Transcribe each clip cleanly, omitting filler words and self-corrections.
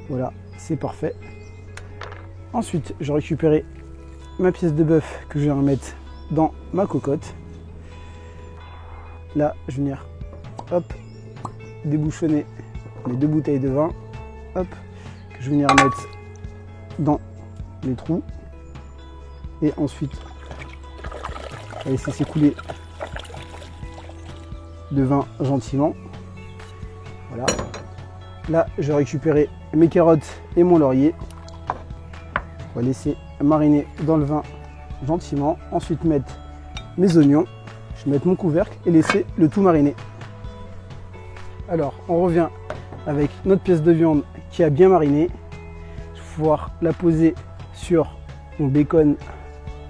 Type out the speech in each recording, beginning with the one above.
Voilà, c'est parfait. Ensuite, je récupère ma pièce de bœuf que je vais remettre dans ma cocotte. Là, je vais venir, hop, débouchonner mes 2 bouteilles de vin, hop, que je vais venir mettre dans les trous. Et ensuite, on va laisser s'écouler de vin gentiment. Voilà. Là, je vais récupérer mes carottes et mon laurier. On va laisser mariner dans le vin gentiment. Ensuite, mettre mes oignons. Je vais mettre mon couvercle et laisser le tout mariner. Alors, on revient avec notre pièce de viande qui a bien mariné. Je vais pouvoir la poser sur mon bacon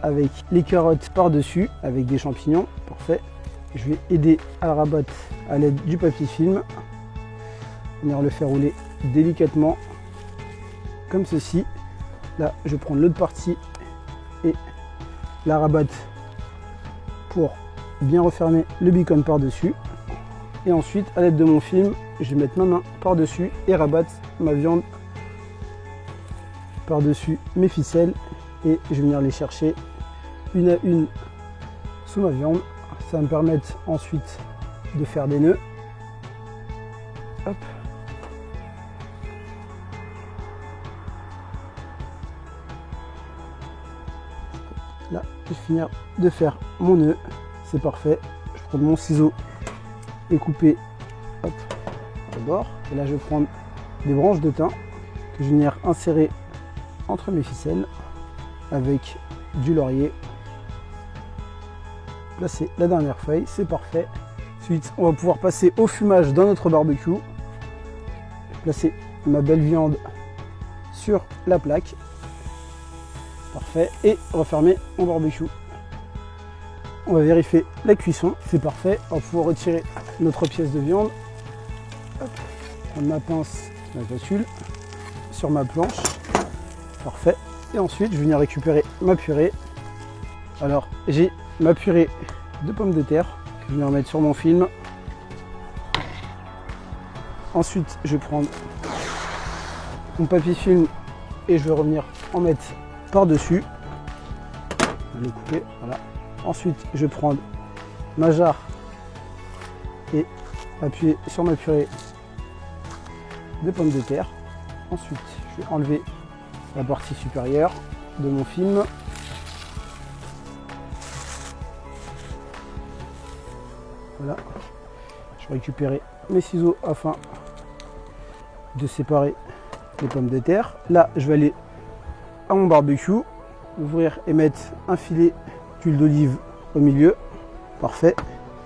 avec les carottes par-dessus, avec des champignons. Parfait. Je vais aider à la rabattre à l'aide du papier film. Venir le faire rouler délicatement, comme ceci. Là, je vais prendre l'autre partie et la rabattre pour bien refermer le bacon par-dessus. Et ensuite, à l'aide de mon film, je vais mettre ma main par-dessus et rabattre ma viande par-dessus mes ficelles. Et je vais venir les chercher une à une sous ma viande. Ça va me permettre ensuite de faire des nœuds. Hop. Là, je vais finir de faire mon nœud. C'est parfait. Je prends mon ciseau et couper, hop, au bord. Et là, je vais prendre des branches de thym que je vais venir insérer entre mes ficelles avec du laurier. Placer la dernière feuille, c'est parfait. Ensuite, on va pouvoir passer au fumage dans notre barbecue. Placer ma belle viande sur la plaque. Parfait. Et refermer mon barbecue. On va vérifier la cuisson. C'est parfait. On va pouvoir retirer notre pièce de viande. Hop. Prendre ma pince, ma spatule sur ma planche. Parfait. Et ensuite, je vais venir récupérer ma purée. Alors, j'ai ma purée de pommes de terre que je vais venir mettre sur mon film. Ensuite, je vais prendre mon papier film et je vais revenir en mettre par-dessus. Je vais le couper, voilà. Ensuite, je vais prendre ma jarre et appuyer sur ma purée de pommes de terre. Ensuite, je vais enlever la partie supérieure de mon film. Voilà. Je vais récupérer mes ciseaux afin de séparer les pommes de terre. Là, je vais aller à mon barbecue, ouvrir et mettre un filet d'huile d'olive au milieu. Parfait.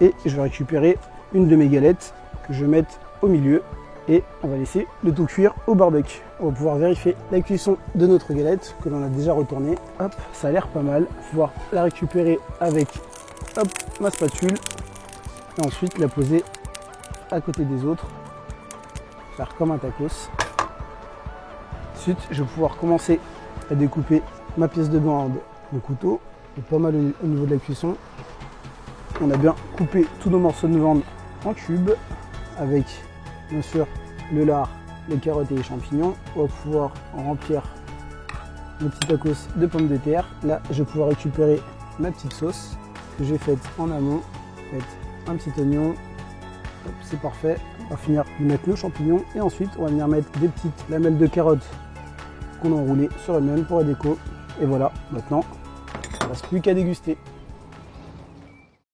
Et je vais récupérer une de mes galettes que je vais mettre au milieu. Et on va laisser le tout cuire au barbecue. On va pouvoir vérifier la cuisson de notre galette que l'on a déjà retournée. Hop, ça a l'air pas mal. Pouvoir la récupérer avec, hop, ma spatule. Et ensuite la poser à côté des autres. Faire comme un tacos. Ensuite, je vais pouvoir commencer à découper ma pièce de viande au couteau. Et pas mal au niveau de la cuisson. On a bien coupé tous nos morceaux de viande en cubes avec bien sûr le lard, les carottes et les champignons. On va pouvoir remplir nos petits tacos de pommes de terre. Là, je vais pouvoir récupérer ma petite sauce que j'ai faite en amont. Mettre un petit oignon. C'est parfait. On va finir de mettre nos champignons et ensuite on va venir mettre des petites lamelles de carottes qu'on a enroulées sur le même pour la déco. Et voilà, maintenant, il ne reste plus qu'à déguster.